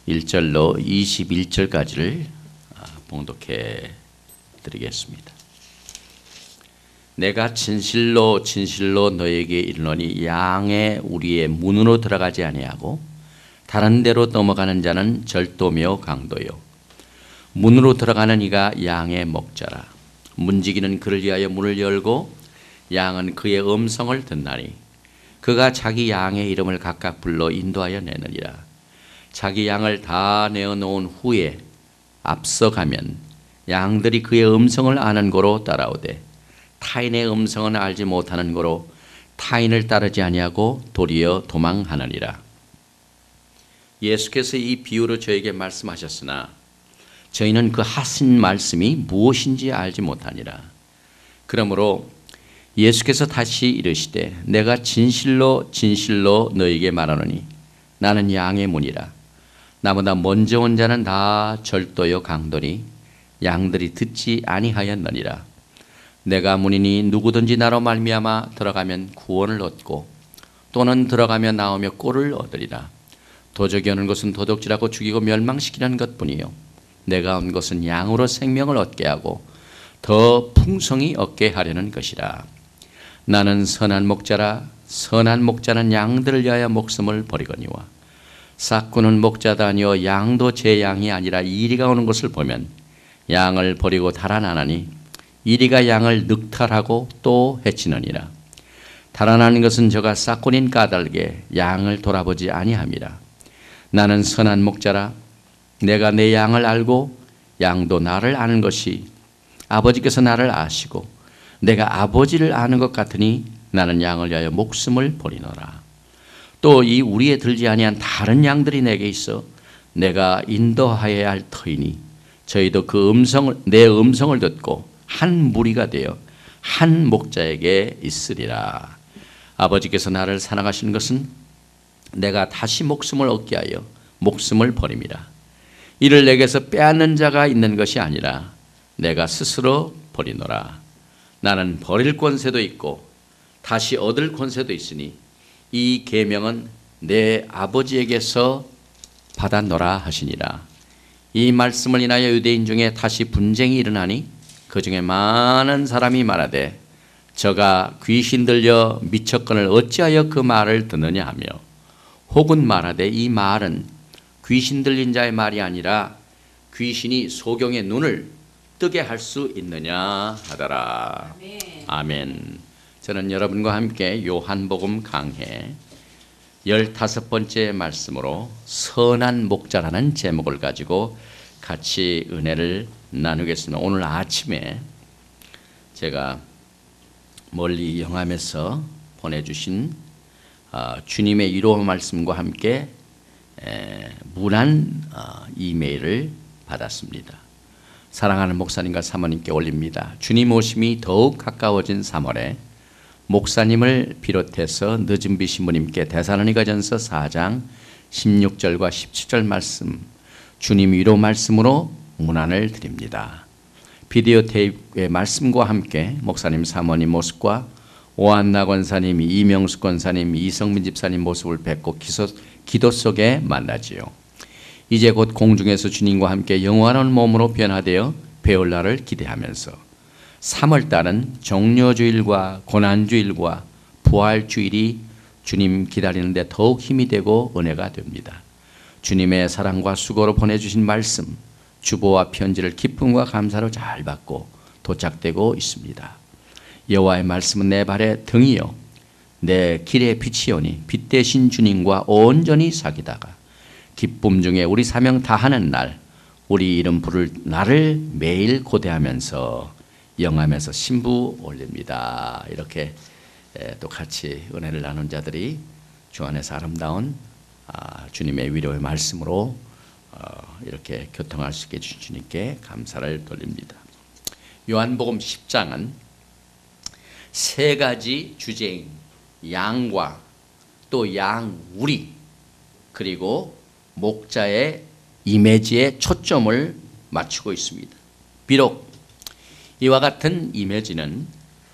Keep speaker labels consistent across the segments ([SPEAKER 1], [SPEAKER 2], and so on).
[SPEAKER 1] 1절로 21절까지를 봉독해 드리겠습니다. 내가 진실로 진실로 너에게 이르노니 양의 우리의 문으로 들어가지 아니하고 다른 데로 넘어가는 자는 절도며 강도요 문으로 들어가는 이가 양의 목자라. 문지기는 그를 위하여 문을 열고 양은 그의 음성을 듣나니 그가 자기 양의 이름을 각각 불러 인도하여 내느니라. 자기 양을 다 내어놓은 후에 앞서가면 양들이 그의 음성을 아는 고로 따라오되 타인의 음성은 알지 못하는 고로 타인을 따르지 아니하고 도리어 도망하느니라. 예수께서 이 비유로 저에게 말씀하셨으나 저희는 그 하신 말씀이 무엇인지 알지 못하니라. 그러므로 예수께서 다시 이르시되 내가 진실로 진실로 너에게 말하노니 나는 양의 문이라. 나보다 먼저 온 자는 다 절도요 강도니 양들이 듣지 아니하였느니라. 내가 문이니 누구든지 나로 말미암아 들어가면 구원을 얻고 또는 들어가며 나오며 꼴을 얻으리라. 도적이 오는 것은 도둑질하고 죽이고 멸망시키는 것뿐이요 내가 온 것은 양으로 생명을 얻게 하고 더 풍성히 얻게 하려는 것이라. 나는 선한 목자라. 선한 목자는 양들을 위하여 목숨을 버리거니와 싹구는 목자도 아니요 양도 제 양이 아니라 이리가 오는 것을 보면 양을 버리고 달아나나니 이리가 양을 늑탈하고 또 해치느니라. 달아나는 것은 저가 싹군인 까닭에 양을 돌아보지 아니함이라. 나는 선한 목자라. 내가 내 양을 알고 양도 나를 아는 것이 아버지께서 나를 아시고 내가 아버지를 아는 것 같으니 나는 양을 위하여 목숨을 버리노라. 또 이 우리에 들지 아니한 다른 양들이 내게 있어 내가 인도하여야 할 터이니 저희도 그 음성을 내 음성을 듣고 한 무리가 되어 한 목자에게 있으리라. 아버지께서 나를 사랑하신 것은 내가 다시 목숨을 얻게 하여 목숨을 버림이라. 이를 내게서 빼앗는 자가 있는 것이 아니라 내가 스스로 버리노라. 나는 버릴 권세도 있고 다시 얻을 권세도 있으니 이 계명은 내 아버지에게서 받았노라 하시니라. 이 말씀을 인하여 유대인 중에 다시 분쟁이 일어나니 그 중에 많은 사람이 말하되 저가 귀신 들려 미쳤거늘 어찌하여 그 말을 듣느냐 하며 혹은 말하되 이 말은 귀신 들린 자의 말이 아니라 귀신이 소경의 눈을 뜨게 할 수 있느냐 하더라. 아멘. 아멘. 저는 여러분과 함께 요한복음 강해 15번째 말씀으로 선한 목자라는 제목을 가지고 같이 은혜를 나누겠습니다. 오늘 아침에 제가 멀리 영암에서 보내주신 주님의 위로 말씀과 함께 문안 이메일을 받았습니다. 사랑하는 목사님과 사모님께 올립니다. 주님 오심이 더욱 가까워진 3월에 목사님을 비롯해서 늦은비 신부님께 데살로니가전서 4장 16절과 17절 말씀 주님 위로 말씀으로 문안을 드립니다. 비디오 테이프의 말씀과 함께 목사님 사모님 모습과 오한나 권사님, 이명숙 권사님, 이성민 집사님 모습을 뵙고 기도 속에 만나지요. 이제 곧 공중에서 주님과 함께 영원한 몸으로 변화되어 배울 날을 기대하면서 3월달은 종려주일과 고난주일과 부활주일이 주님 기다리는데 더욱 힘이 되고 은혜가 됩니다. 주님의 사랑과 수고로 보내주신 말씀, 주보와 편지를 기쁨과 감사로 잘 받고 도착되고 있습니다. 여호와의 말씀은 내 발의 등이요 내 길의 빛이오니 빛 대신 주님과 온전히 사귀다가 기쁨 중에 우리 사명 다하는 날 우리 이름 부를 날을 매일 고대하면서 영암에서 신부 올립니다. 이렇게 또 같이 은혜를 나눈 자들이 주 안에서 아름다운 주님의 위로의 말씀으로 이렇게 교통할 수 있게 해주신 주님께 감사를 돌립니다. 요한복음 10장은 세 가지 주제인 양과 또 양우리 그리고 목자의 이미지에 초점을 맞추고 있습니다. 비록 이와 같은 이미지는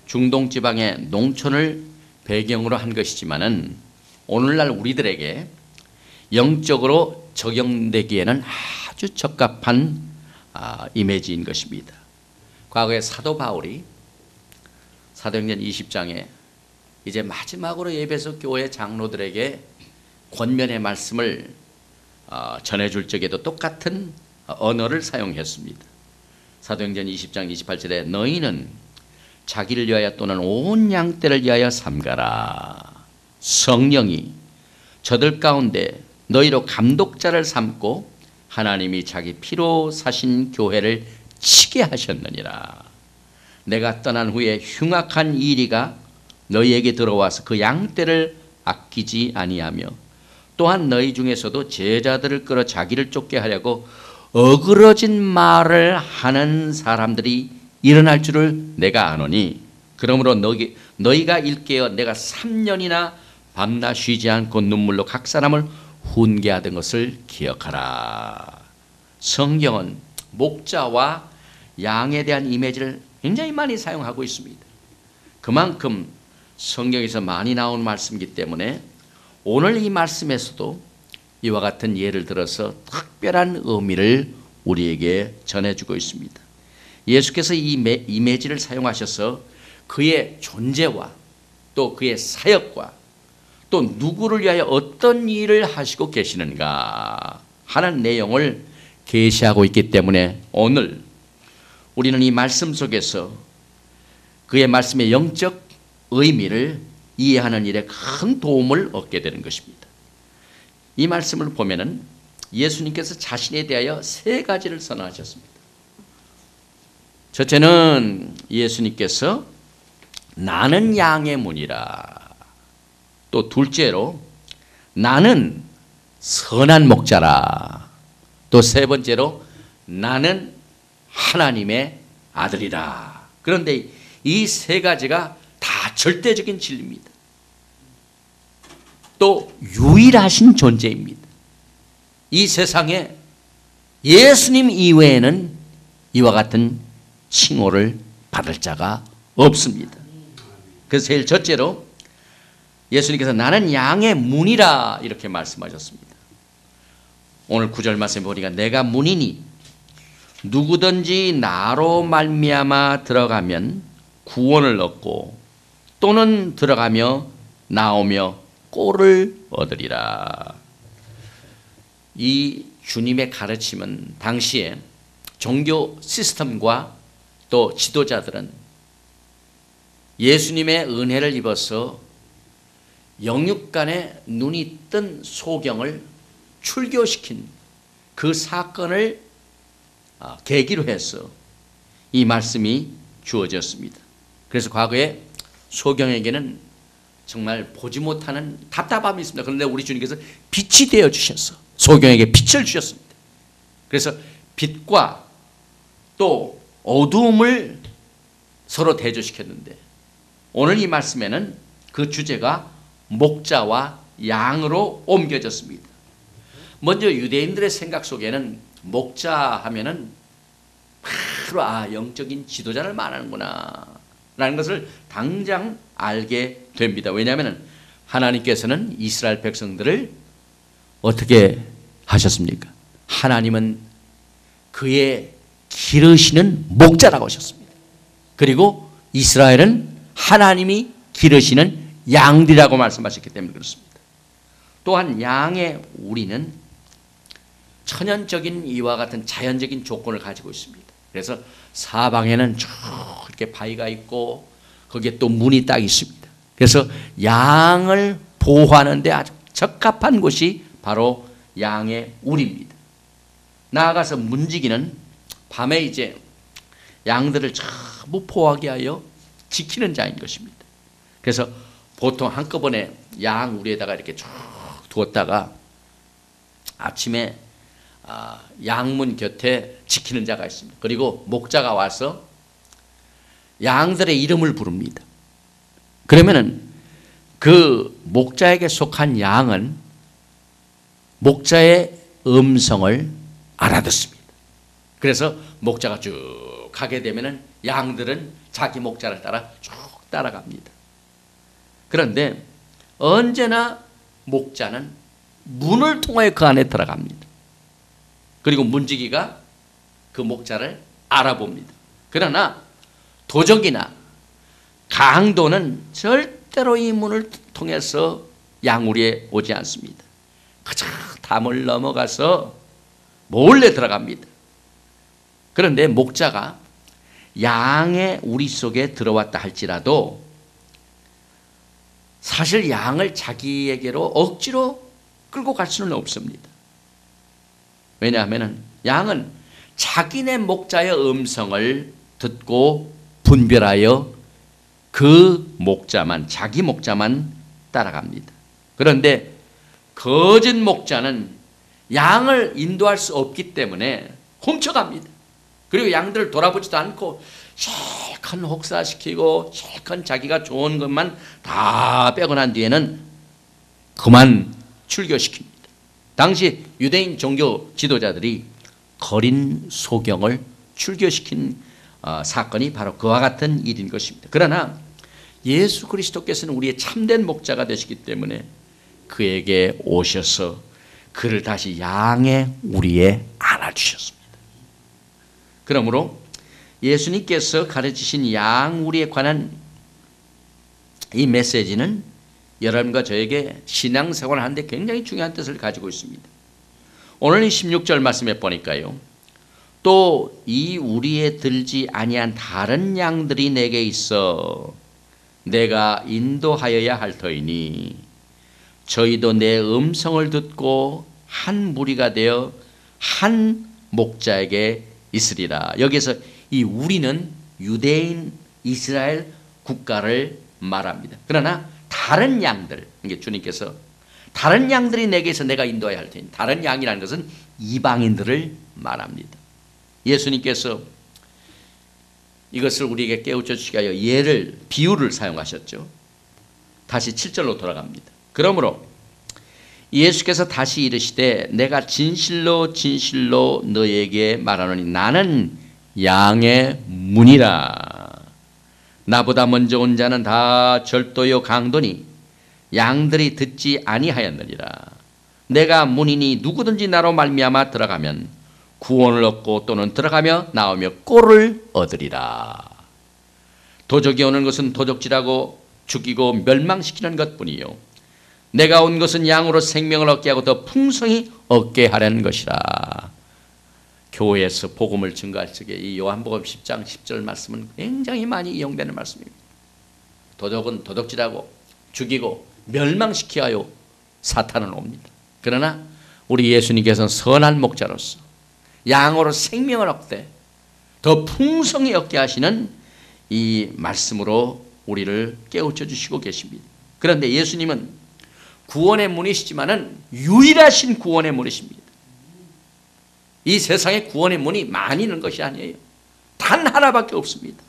[SPEAKER 1] 중동 지방의 농촌을 배경으로 한 것이지만은 오늘날 우리들에게 영적으로 적용되기에는 아주 적합한 이미지인 것입니다. 과거에 사도 바울이 사도행전 20장에 이제 마지막으로 에베소 교회 장로들에게 권면의 말씀을 전해줄 적에도 똑같은 언어를 사용했습니다. 사도행전 20장 28절에 너희는 자기를 위하여 또는 온 양떼를 위하여 삼가라. 성령이 저들 가운데 너희로 감독자를 삼고 하나님이 자기 피로 사신 교회를 치게 하셨느니라. 내가 떠난 후에 흉악한 이리가 너희에게 들어와서 그 양떼를 아끼지 아니하며 또한 너희 중에서도 제자들을 끌어 자기를 쫓게 하려고 어그러진 말을 하는 사람들이 일어날 줄을 내가 아노니 그러므로 너희가 일깨어 내가 3년이나 밤낮 쉬지 않고 눈물로 각 사람을 훈계하던 것을 기억하라. 성경은 목자와 양에 대한 이미지를 굉장히 많이 사용하고 있습니다. 그만큼 성경에서 많이 나온 말씀이기 때문에 오늘 이 말씀에서도 이와 같은 예를 들어서 특별한 의미를 우리에게 전해주고 있습니다. 예수께서 이 이미지를 사용하셔서 그의 존재와 또 그의 사역과 또 누구를 위하여 어떤 일을 하시고 계시는가 하는 내용을 계시하고 있기 때문에 오늘 우리는 이 말씀 속에서 그의 말씀의 영적 의미를 이해하는 일에 큰 도움을 얻게 되는 것입니다. 이 말씀을 보면은 예수님께서 자신에 대하여 3가지를 선언하셨습니다. 첫째는 예수님께서 나는 양의 문이라. 또 둘째로 나는 선한 목자라. 또 세 번째로 나는 하나님의 아들이라. 그런데 이 3가지가 다 절대적인 진리입니다. 또 유일하신 존재입니다. 이 세상에 예수님 이외에는 이와 같은 칭호를 받을 자가 없습니다. 그래서 제일 첫째로 예수님께서 나는 양의 문이라 이렇게 말씀하셨습니다. 오늘 9절 말씀에 보니까 내가 문이니 누구든지 나로 말미암아 들어가면 구원을 얻고 또는 들어가며 나오며 꼴을 얻으리라. 이 주님의 가르침은 당시에 종교 시스템과 또 지도자들은 예수님의 은혜를 입어서 영육간에 눈이 뜬 소경을 출교시킨 그 사건을 계기로 해서 이 말씀이 주어졌습니다. 그래서 과거에 소경에게는 정말 보지 못하는 답답함이 있습니다. 그런데 우리 주님께서 빛이 되어 주셔서 소경에게 빛을 주셨습니다. 그래서 빛과 또 어두움을 서로 대조시켰는데 오늘 이 말씀에는 그 주제가 목자와 양으로 옮겨졌습니다. 먼저 유대인들의 생각 속에는 목자 하면은 바로 영적인 지도자를 말하는구나 라는 것을 당장 알게 됩니다. 왜냐하면 하나님께서는 이스라엘 백성들을 어떻게 하셨습니까? 하나님은 그의 기르시는 목자라고 하셨습니다. 그리고 이스라엘은 하나님이 기르시는 양들이라고 말씀하셨기 때문에 그렇습니다. 또한 양의 우리는 천연적인 이와 같은 자연적인 조건을 가지고 있습니다. 그래서 사방에는 쭉 이렇게 바위가 있고 거기에 또 문이 딱 있습니다. 그래서 양을 보호하는 데 아주 적합한 곳이 바로 양의 우리입니다. 나아가서 문지기는 밤에 이제 양들을 전부 포하게 하여 지키는 자인 것입니다. 그래서 보통 한꺼번에 양 우리에다가 이렇게 쭉 두었다가 아침에 양문 곁에 지키는 자가 있습니다. 그리고 목자가 와서 양들의 이름을 부릅니다. 그러면은 그 목자에게 속한 양은 목자의 음성을 알아듣습니다. 그래서 목자가 쭉 가게 되면은 양들은 자기 목자를 따라 쭉 따라갑니다. 그런데 언제나 목자는 문을 통하여 그 안에 들어갑니다. 그리고 문지기가 그 목자를 알아봅니다. 그러나 도적이나 강도는 절대로 이 문을 통해서 양우리에 오지 않습니다. 그저 담을 넘어가서 몰래 들어갑니다. 그런데 목자가 양의 우리 속에 들어왔다 할지라도 사실 양을 자기에게로 억지로 끌고 갈 수는 없습니다. 왜냐하면 양은 자기네 목자의 음성을 듣고 분별하여 그 목자만, 자기 목자만 따라갑니다. 그런데 거짓 목자는 양을 인도할 수 없기 때문에 훔쳐갑니다. 그리고 양들을 돌아보지도 않고 실컷 혹사시키고 실컷 자기가 좋은 것만 다 빼고 난 뒤에는 그만 출교시킵니다. 당시 유대인 종교 지도자들이 거린 소경을 출교시킨 사건이 바로 그와 같은 일인 것입니다. 그러나 예수 그리스도께서는 우리의 참된 목자가 되시기 때문에 그에게 오셔서 그를 다시 양의 우리에 안아주셨습니다. 그러므로 예수님께서 가르치신 양 우리에 관한 이 메시지는 여러분과 저에게 신앙생활을 하는데 굉장히 중요한 뜻을 가지고 있습니다. 오늘 이 16절 말씀에 보니까요. 또 이 우리에 들지 아니한 다른 양들이 내게 있어 내가 인도하여야 할 터이니 저희도 내 음성을 듣고 한 무리가 되어 한 목자에게 있으리라. 여기서 이 우리는 유대인 이스라엘 국가를 말합니다. 그러나 다른 양들, 이게 주님께서 다른 양들이 내게서 내가 인도해야 할 테니, 다른 양이라는 것은 이방인들을 말합니다. 예수님께서 이것을 우리에게 깨우쳐 주시기 위하여 비유를 사용하셨죠. 다시 7절로 돌아갑니다. 그러므로 예수께서 다시 이르시되 내가 진실로 진실로 너에게 말하노니 나는 양의 문이라. 나보다 먼저 온 자는 다 절도요 강도니 양들이 듣지 아니하였느니라. 내가 문이니 누구든지 나로 말미암아 들어가면 구원을 얻고 또는 들어가며 나오며 꼴을 얻으리라. 도적이 오는 것은 도적질하고 죽이고 멸망시키는 것뿐이요 내가 온 것은 양으로 생명을 얻게 하고 더 풍성히 얻게 하려는 것이라. 교회에서 복음을 증거할 적에 이 요한복음 10장 10절 말씀은 굉장히 많이 이용되는 말씀입니다. 도적은 도적질하고 죽이고 멸망시키려 하여 사탄은 옵니다. 그러나 우리 예수님께서는 선한 목자로서 양으로 생명을 얻되 더 풍성히 얻게 하시는 이 말씀으로 우리를 깨우쳐 주시고 계십니다. 그런데 예수님은 구원의 문이시지만은 유일하신 구원의 문이십니다. 이 세상에 구원의 문이 많이 있는 것이 아니에요. 단 하나밖에 없습니다.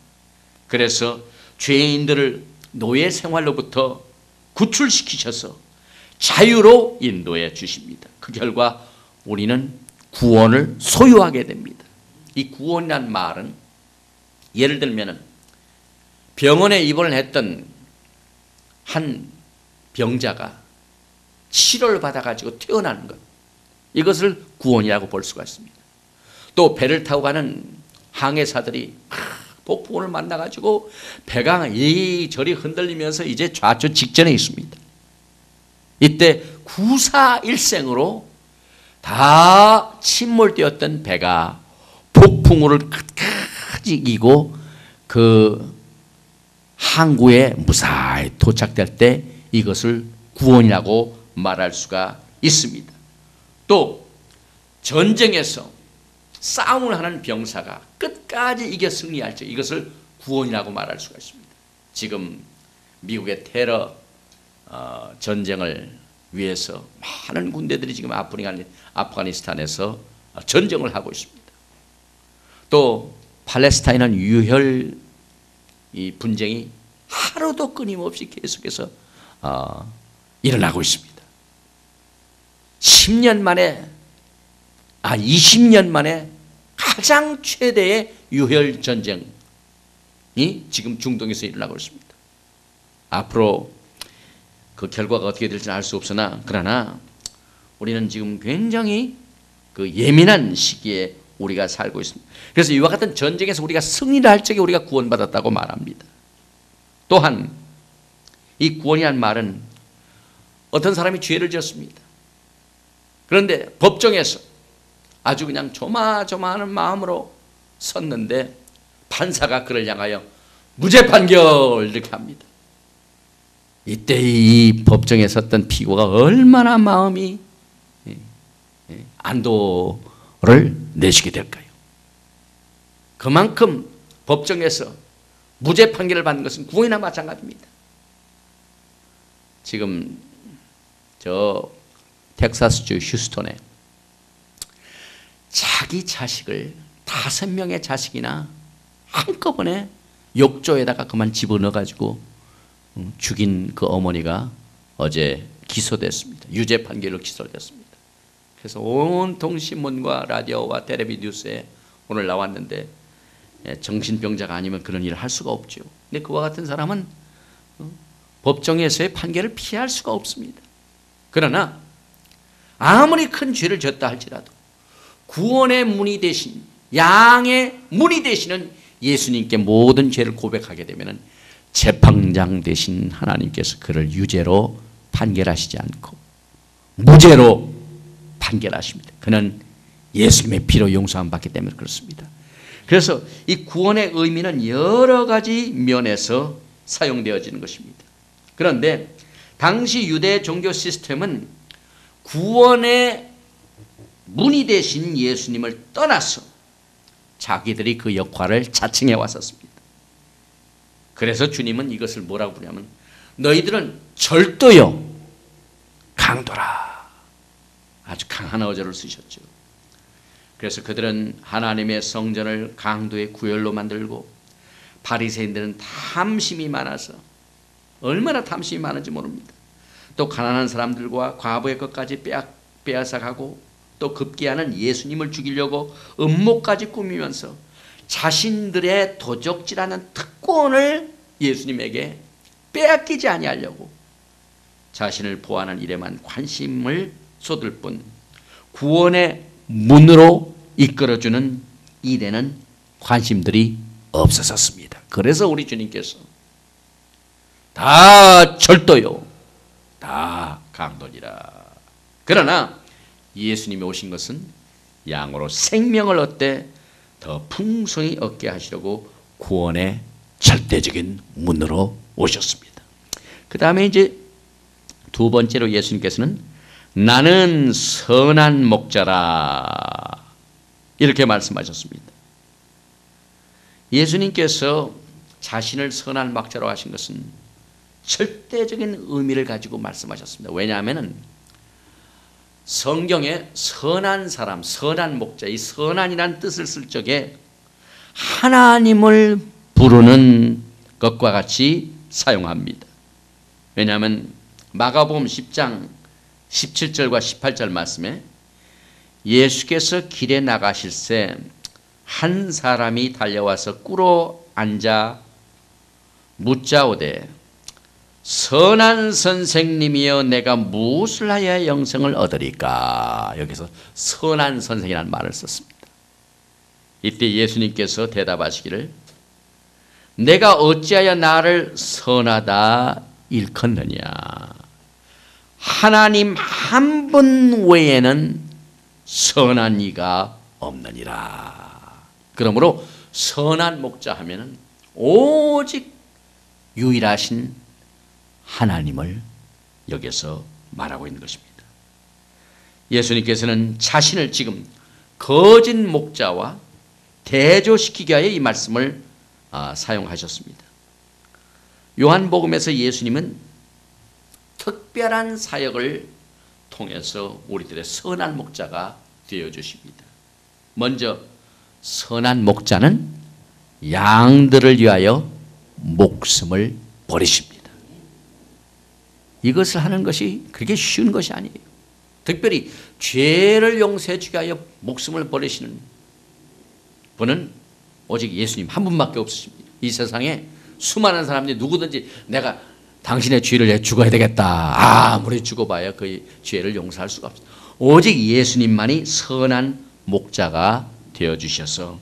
[SPEAKER 1] 그래서 죄인들을 노예 생활로부터 구출시키셔서 자유로 인도해 주십니다. 그 결과 우리는 구원을 소유하게 됩니다. 이 구원이란 말은 예를 들면 병원에 입원을 했던 한 병자가 치료를 받아가지고 태어나는 것, 이것을 구원이라고 볼 수가 있습니다. 또 배를 타고 가는 항해사들이 폭풍을 만나가지고 배가 이리저리 흔들리면서 이제 좌초 직전에 있습니다. 이때 구사일생으로 다 침몰되었던 배가 폭풍우를 끝까지 이기고 그 항구에 무사히 도착될 때 이것을 구원이라고 말할 수가 있습니다. 또 전쟁에서 싸움을 하는 병사가 끝까지 이겨 승리할 때 이것을 구원이라고 말할 수가 있습니다. 지금 미국의 테러 전쟁을 위해서 많은 군대들이 지금 아프가니스탄에서 전쟁을 하고 있습니다. 또 팔레스타인은 유혈 이 분쟁이 하루도 끊임없이 계속해서 일어나고 있습니다. 20년 만에 가장 최대의 유혈 전쟁이 지금 중동에서 일어나고 있습니다. 앞으로 그 결과가 어떻게 될지는 알 수 없으나 그러나 우리는 지금 굉장히 그 예민한 시기에 우리가 살고 있습니다. 그래서 이와 같은 전쟁에서 우리가 승리를 할 적에 우리가 구원받았다고 말합니다. 또한 이 구원이란 말은 어떤 사람이 죄를 지었습니다. 그런데 법정에서 아주 그냥 조마조마하는 마음으로 섰는데 판사가 그를 향하여 무죄 판결 이렇게 합니다. 이때 이 법정에 섰던 피고가 얼마나 마음이 안도를 내쉬게 될까요? 그만큼 법정에서 무죄 판결을 받는 것은 구원이나 마찬가지입니다. 지금 저 텍사스주 휴스턴에 자기 자식을 5명의 자식이나 한꺼번에 욕조에다가 그만 집어넣어가지고 죽인 그 어머니가 어제 기소됐습니다. 유죄 판결로 기소됐습니다. 그래서 온통 신문과 라디오와 텔레비 뉴스에 오늘 나왔는데 정신병자가 아니면 그런 일을 할 수가 없죠. 근데 그와 같은 사람은 법정에서의 판결을 피할 수가 없습니다. 그러나 아무리 큰 죄를 졌다 할지라도 구원의 문이 되신, 양의 문이 되시는 예수님께 모든 죄를 고백하게 되면 재판장 되신 하나님께서 그를 유죄로 판결하시지 않고 무죄로 판결하십니다. 그는 예수님의 피로 용서함 받기 때문에 그렇습니다. 그래서 이 구원의 의미는 여러 가지 면에서 사용되어지는 것입니다. 그런데 당시 유대 종교 시스템은 구원의 문이 되신 예수님을 떠나서 자기들이 그 역할을 자칭해 왔었습니다. 그래서 주님은 이것을 뭐라고 부르냐면 너희들은 절도요 강도라. 아주 강한 어조를 쓰셨죠. 그래서 그들은 하나님의 성전을 강도의 구열로 만들고 바리새인들은 탐심이 많아서 얼마나 탐심이 많은지 모릅니다. 또 가난한 사람들과 과부의 것까지 빼앗아가고 또 급기야는 예수님을 죽이려고 음모까지 꾸미면서 자신들의 도적질하는 특권을 예수님에게 빼앗기지 아니하려고 자신을 보호하는 일에만 관심을 쏟을 뿐 구원의 문으로 이끌어주는 일에는 관심들이 없어졌습니다. 그래서 우리 주님께서 다 절도요 다 강도니라. 그러나 예수님이 오신 것은 양으로 생명을 얻되 더 풍성히 얻게 하시려고 구원의 절대적인 문으로 오셨습니다. 그 다음에 이제 두 번째로 예수님께서는 나는 선한 목자라 이렇게 말씀하셨습니다. 예수님께서 자신을 선한 목자로 하신 것은 절대적인 의미를 가지고 말씀하셨습니다. 왜냐하면 성경에 선한 사람, 선한 목자, 이 선한이라는 뜻을 쓸 적에 하나님을 부르는 것과 같이 사용합니다. 왜냐하면 마가복음 10장 17절과 18절 말씀에 예수께서 길에 나가실새 한 사람이 달려와서 꿇어 앉아 묻자오되 선한 선생님이여 내가 무엇을 하여야 영생을 얻으리까. 여기서 선한 선생이라는 말을 썼습니다. 이때 예수님께서 대답하시기를 내가 어찌하여 나를 선하다 일컫느냐. 하나님 한 분 외에는 선한 이가 없느니라. 그러므로 선한 목자 하면은 오직 유일하신 하나님을 여기서 말하고 있는 것입니다. 예수님께서는 자신을 지금 거짓 목자와 대조시키기 위하여 이 말씀을 사용하셨습니다. 요한복음에서 예수님은 특별한 사역을 통해서 우리들의 선한 목자가 되어주십니다. 먼저 선한 목자는 양들을 위하여 목숨을 버리십니다. 이것을 하는 것이 그렇게 쉬운 것이 아니에요. 특별히 죄를 용서해 주기 위하여 목숨을 버리시는 분은 오직 예수님 한 분밖에 없으십니다. 이 세상에 수많은 사람들이 누구든지 내가 당신의 죄를 내 죽어야 되겠다. 아무리 죽어봐야 그 죄를 용서할 수가 없어요. 오직 예수님만이 선한 목자가 되어주셔서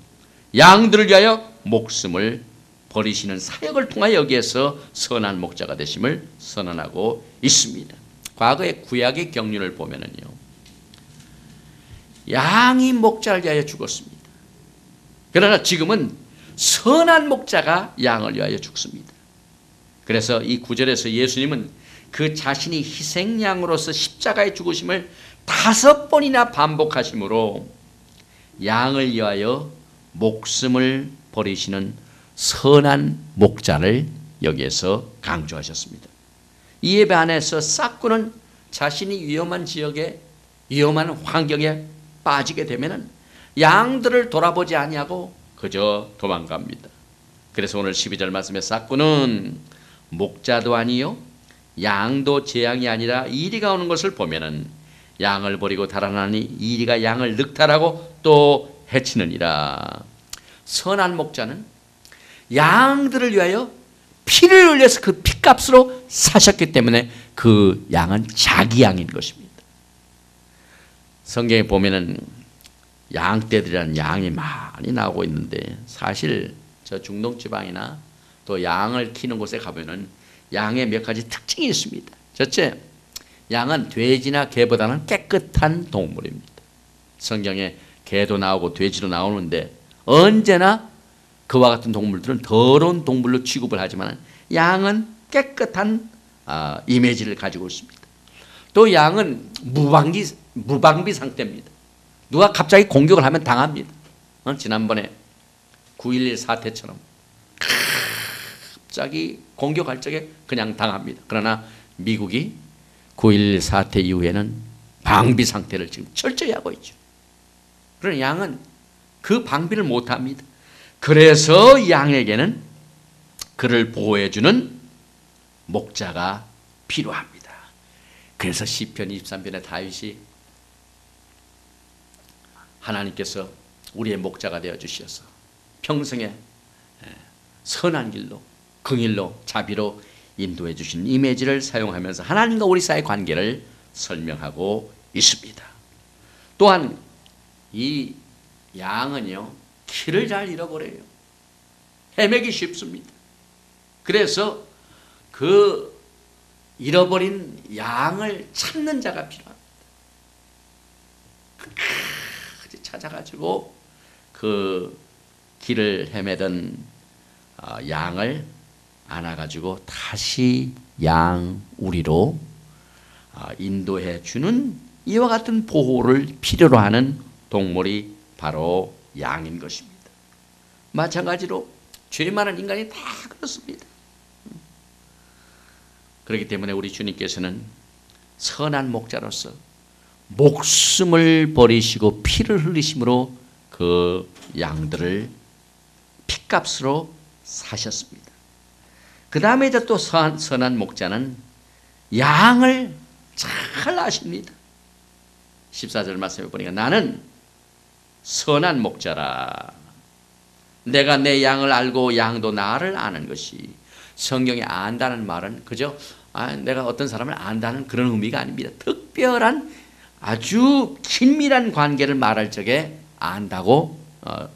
[SPEAKER 1] 양들을 위하여 목숨을 버리시는 사역을 통하여 여기에서 선한 목자가 되심을 선언하고 있습니다. 과거의 구약의 경륜을 보면은요, 양이 목자를 위하여 죽었습니다. 그러나 지금은 선한 목자가 양을 위하여 죽습니다. 그래서 이 구절에서 예수님은 그 자신이 희생양으로서 십자가에 죽으심을 5번이나 반복하심으로 양을 위하여 목숨을 버리시는 선한 목자를 여기에서 강조하셨습니다. 이 예배 안에서 싹구는 자신이 위험한 지역에, 위험한 환경에 빠지게 되면은 양들을 돌아보지 아니하고 그저 도망갑니다. 그래서 오늘 12절 말씀에 싹구는 목자도 아니요 양도 제 양이 아니라 이리가 오는 것을 보면은 양을 버리고 달아나니 이리가 양을 늑탈하고 또 해치느니라. 선한 목자는 양들을 위하여 피를 흘려서 그 피값으로 사셨기 때문에 그 양은 자기 양인 것입니다. 성경에 보면은 양떼들이라는 양이 많이 나오고 있는데, 사실 저 중동 지방이나 또 양을 키우는 곳에 가면은 양의 몇 가지 특징이 있습니다. 첫째, 양은 돼지나 개보다는 깨끗한 동물입니다. 성경에 개도 나오고 돼지도 나오는데 언제나 그와 같은 동물들은 더러운 동물로 취급을 하지만 양은 깨끗한 이미지를 가지고 있습니다. 또 양은 무방비 상태입니다. 누가 갑자기 공격을 하면 당합니다. 지난번에 9.11 사태처럼 갑자기 공격할 적에 그냥 당합니다. 그러나 미국이 9.11 사태 이후에는 방비 상태를 지금 철저히 하고 있죠. 그러나 양은 그 방비를 못합니다. 그래서 양에게는 그를 보호해주는 목자가 필요합니다. 그래서 시편 23편의 다윗이 하나님께서 우리의 목자가 되어주셔서 평생에 선한 길로, 긍일로, 자비로 인도해 주신 이미지를 사용하면서 하나님과 우리 사이의 관계를 설명하고 있습니다. 또한 이 양은요, 길을 잘 잃어버려요. 헤매기 쉽습니다. 그래서 그 잃어버린 양을 찾는 자가 필요합니다. 끝까지 찾아가지고 그 길을 헤매던 양을 안아가지고 다시 양 우리로 인도해 주는 이와 같은 보호를 필요로 하는 동물이 바로 양인 것입니다. 마찬가지로 죄 많은 인간이 다 그렇습니다. 그렇기 때문에 우리 주님께서는 선한 목자로서 목숨을 버리시고 피를 흘리심으로 그 양들을 피값으로 사셨습니다. 그 다음에 이제 또 선한 목자는 양을 잘 아십니다. 14절 말씀해 보니까 나는 선한 목자라. 내가 내 양을 알고 양도 나를 아는 것이. 성경에 안다는 말은 그저 내가 어떤 사람을 안다는 그런 의미가 아닙니다. 특별한 아주 긴밀한 관계를 말할 적에 안다고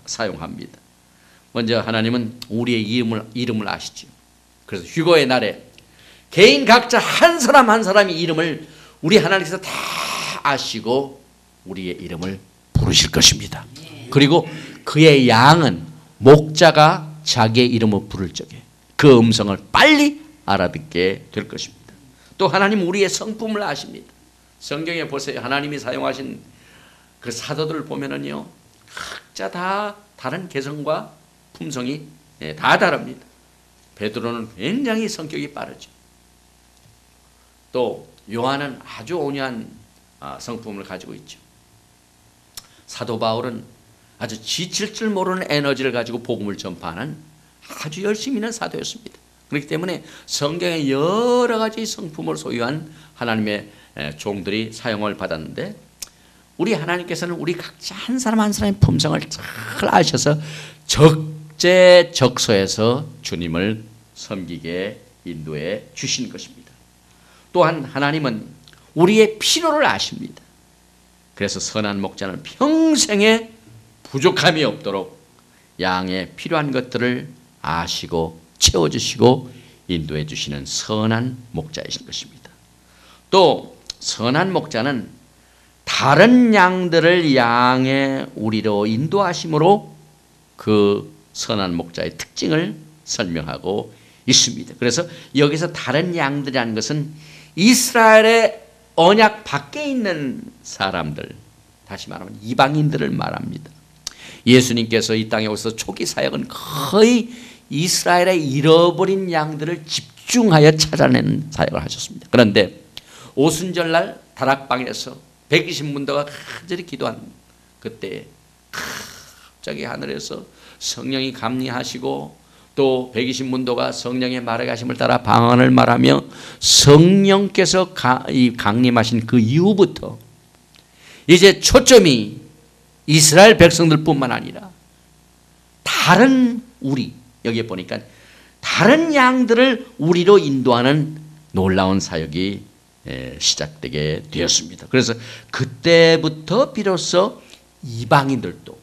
[SPEAKER 1] 사용합니다. 먼저 하나님은 우리의 이름을 아시죠. 그래서 휴거의 날에 개인 각자 한 사람 한 사람의 이름을 우리 하나님께서 다 아시고 우리의 이름을 부르실 것입니다. 그리고 그의 양은 목자가 자기의 이름을 부를 적에 그 음성을 빨리 알아듣게 될 것입니다. 또 하나님 우리의 성품을 아십니다. 성경에 보세요. 하나님이 사용하신 그 사도들을 보면은요, 각자 다 다른 개성과 품성이 다 다릅니다. 베드로는 굉장히 성격이 빠르죠. 또 요한은 아주 온유한 성품을 가지고 있죠. 사도 바울은 아주 지칠 줄 모르는 에너지를 가지고 복음을 전파하는 아주 열심히 있는 사도였습니다. 그렇기 때문에 성경에 여러 가지 성품을 소유한 하나님의 종들이 사용을 받았는데, 우리 하나님께서는 우리 각자 한 사람 한 사람의 품성을 잘 아셔서 적재적소에서 주님을 섬기게 인도해 주신 것입니다. 또한 하나님은 우리의 필요를 아십니다. 그래서 선한 목자는 평생에 부족함이 없도록 양의 필요한 것들을 아시고 채워주시고 인도해 주시는 선한 목자이신 것입니다. 또 선한 목자는 다른 양들을 양의 우리로 인도하심으로 그 선한 목자의 특징을 설명하고 있습니다. 그래서 여기서 다른 양들이라는 것은 이스라엘의 언약 밖에 있는 사람들, 다시 말하면 이방인들을 말합니다. 예수님께서 이 땅에 오셔서 초기 사역은 거의 이스라엘의 잃어버린 양들을 집중하여 찾아내는 사역을 하셨습니다. 그런데 오순절날 다락방에서 120문도가 간절히 기도한 그때 갑자기 하늘에서 성령이 감리하시고 또 120문도가 성령의 말에 가심을 따라 방언을 말하며 성령께서 강림하신 그 이후부터 이제 초점이 이스라엘 백성들 뿐만 아니라 다른 우리, 여기에 보니까 다른 양들을 우리로 인도하는 놀라운 사역이 시작되게 되었습니다. 그래서 그때부터 비로소 이방인들도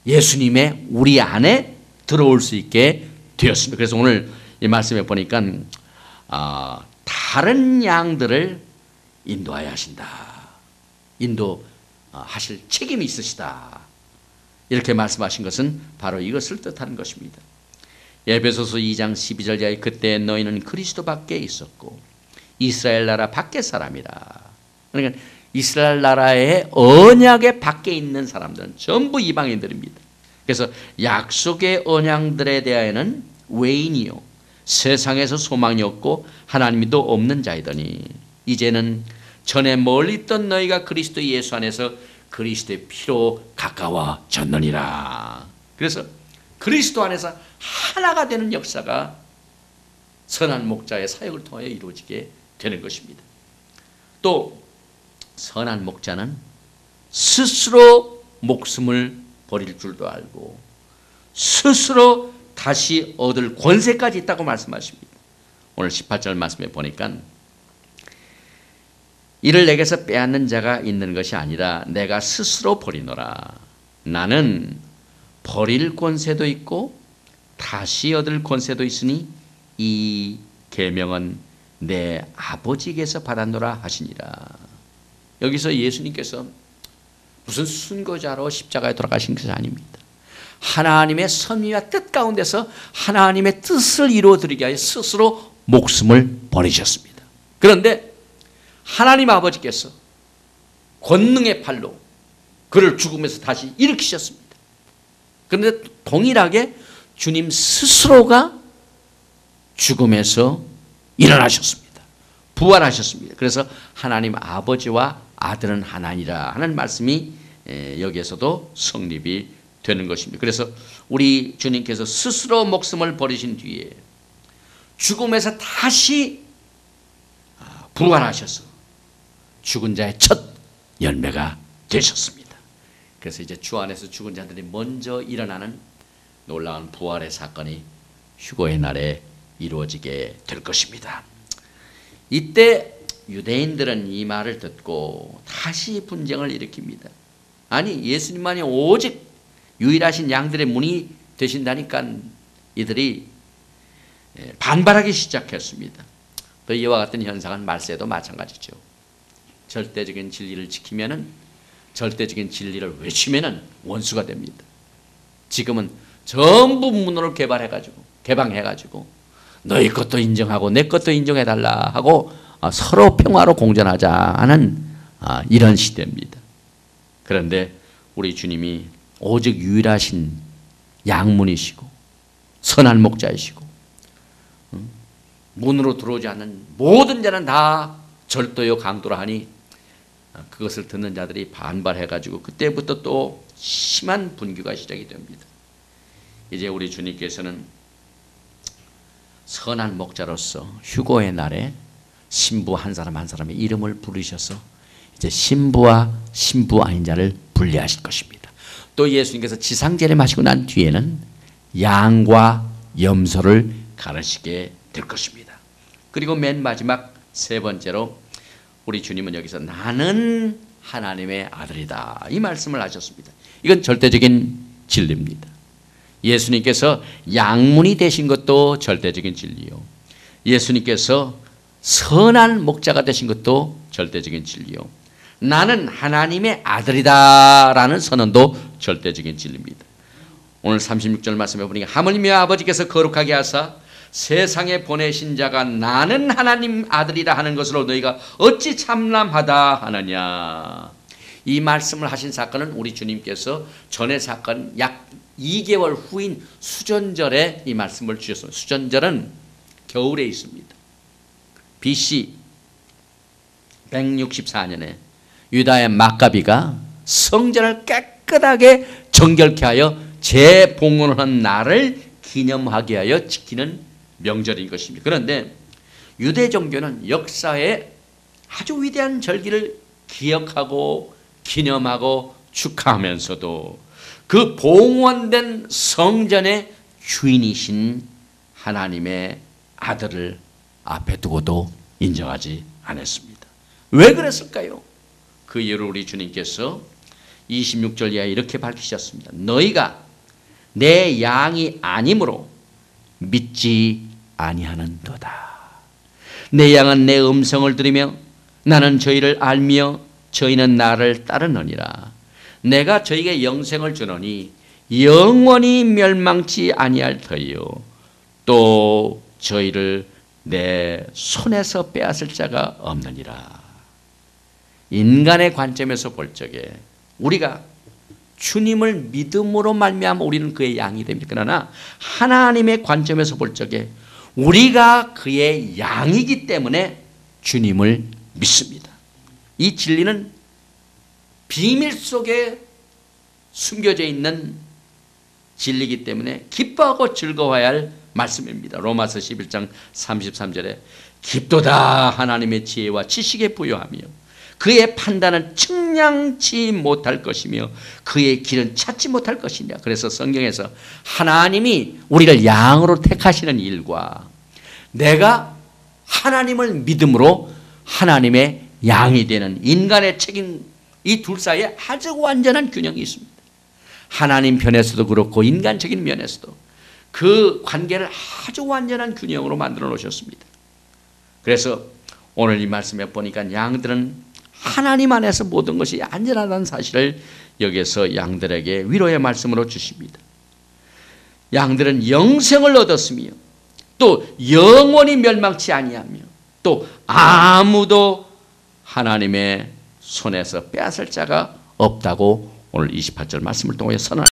[SPEAKER 1] 예수님의 우리 안에 들어올 수 있게 되었습니다. 그래서 오늘 이 말씀에 보니까 다른 양들을 인도하여 하신다. 인도하실 책임이 있으시다. 이렇게 말씀하신 것은 바로 이것을 뜻하는 것입니다. 에베소서 2장 12절 이하에 그때 너희는 그리스도 밖에 있었고 이스라엘 나라 밖의 사람이라. 그러니까 이스라엘 나라의 언약의 밖에 있는 사람들은 전부 이방인들입니다. 그래서 약속의 언약들에 대하여는 외인이요 세상에서 소망이 없고 하나님도 없는 자이더니 이제는 전에 멀리 있던 너희가 그리스도 예수 안에서 그리스도의 피로 가까워졌느니라. 그래서 그리스도 안에서 하나가 되는 역사가 선한 목자의 사역을 통하여 이루어지게 되는 것입니다. 또 선한 목자는 스스로 목숨을 버릴 줄도 알고 스스로 다시 얻을 권세까지 있다고 말씀하십니다. 오늘 18절 말씀에 보니까 이를 내게서 빼앗는 자가 있는 것이 아니라 내가 스스로 버리노라. 나는 버릴 권세도 있고 다시 얻을 권세도 있으니 이 계명은 내 아버지께서 받았노라 하시니라. 여기서 예수님께서 무슨 순교자로 십자가에 돌아가신 것이 아닙니다. 하나님의 섭리와 뜻 가운데서 하나님의 뜻을 이루어드리게 하여 스스로 목숨을 버리셨습니다. 그런데 하나님 아버지께서 권능의 팔로 그를 죽음에서 다시 일으키셨습니다. 그런데 동일하게 주님 스스로가 죽음에서 일어나셨습니다. 부활하셨습니다. 그래서 하나님 아버지와 아들은 하나니라 하는 말씀이 여기에서도 성립이 되는 것입니다. 그래서 우리 주님께서 스스로 목숨을 버리신 뒤에 죽음에서 다시 부활하셔서 죽은 자의 첫 열매가 되셨습니다. 그래서 이제 주 안에서 죽은 자들이 먼저 일어나는 놀라운 부활의 사건이 휴거의 날에 이루어지게 될 것입니다. 이때 유대인들은 이 말을 듣고 다시 분쟁을 일으킵니다. 아니 예수님만이 오직 유일하신 양들의 문이 되신다니까 이들이 반발하기 시작했습니다. 또 이와 같은 현상은 말세도 마찬가지죠. 절대적인 진리를 지키면은 절대적인 진리를 외치면은 원수가 됩니다. 지금은 전부 문호를 개방해가지고 너희 것도 인정하고 내 것도 인정해달라 하고 서로 평화로 공존하자 하는 이런 시대입니다. 그런데 우리 주님이 오직 유일하신 양문이시고 선한 목자이시고 문으로 들어오지 않는 모든 자는 다 절도요 강도라 하니 그것을 듣는 자들이 반발해가지고 그때부터 또 심한 분규가 시작이 됩니다. 이제 우리 주님께서는 선한 목자로서 휴거의 날에 신부 한 사람 한 사람의 이름을 부르셔서 이제 신부와 신부 아닌 자를 분리하실 것입니다. 또 예수님께서 지상재림하시고 난 뒤에는 양과 염소를 가르치게 될 것입니다. 그리고 맨 마지막 세 번째로 우리 주님은 여기서 나는 하나님의 아들이다 이 말씀을 하셨습니다. 이건 절대적인 진리입니다. 예수님께서 양문이 되신 것도 절대적인 진리요. 예수님께서 선한 목자가 되신 것도 절대적인 진리요. 나는 하나님의 아들이다라는 선언도 절대적인 진리입니다. 오늘 36절 말씀해 보니까 하물며 아버지께서 거룩하게 하사 세상에 보내신 자가 나는 하나님 아들이라 하는 것으로 너희가 어찌 참람하다 하느냐. 이 말씀을 하신 사건은 우리 주님께서 전의 사건 약 2개월 후인 수전절에 이 말씀을 주셨습니다. 수전절은 겨울에 있습니다. BC 164년에 유다의 막가비가 성전을 깨끗하게 정결케 하여 재봉헌한 날을 기념하게 하여 지키는 명절인 것입니다. 그런데 유대 종교는 역사의 아주 위대한 절기를 기억하고 기념하고 축하하면서도 그 봉헌된 성전의 주인이신 하나님의 아들을 앞에 두고도 인정하지 않았습니다. 왜 그랬을까요? 그 이유를 우리 주님께서 26절 이하에 이렇게 밝히셨습니다. 너희가 내 양이 아니므로 믿지 아니하는도다. 내 양은 내 음성을 들으며 나는 저희를 알며 저희는 나를 따르느니라. 내가 저희에게 영생을 주노니 영원히 멸망치 아니할 터이요 또 저희를 내 손에서 빼앗을 자가 없느니라. 인간의 관점에서 볼 적에 우리가 주님을 믿음으로 말미암아 우리는 그의 양이 됩니다. 그러나 하나님의 관점에서 볼 적에 우리가 그의 양이기 때문에 주님을 믿습니다. 이 진리는 비밀 속에 숨겨져 있는 진리이기 때문에 기뻐하고 즐거워해야 할 말씀입니다. 로마서 11장 33절에 깊도다 하나님의 지혜와 지식에 부여하며 그의 판단은 측량치 못할 것이며 그의 길은 찾지 못할 것이냐. 그래서 성경에서 하나님이 우리를 양으로 택하시는 일과 내가 하나님을 믿음으로 하나님의 양이 되는 인간의 책임, 이 둘 사이에 아주 완전한 균형이 있습니다. 하나님 편에서도 그렇고 인간적인 면에서도 그 관계를 아주 완전한 균형으로 만들어 놓으셨습니다. 그래서 오늘 이 말씀에 보니까 양들은 하나님 안에서 모든 것이 안전하다는 사실을 여기서 양들에게 위로의 말씀으로 주십니다. 양들은 영생을 얻었으며 또 영원히 멸망치 아니하며 또 아무도 하나님의 손에서 빼앗을 자가 없다고 오늘 28절 말씀을 통해 선언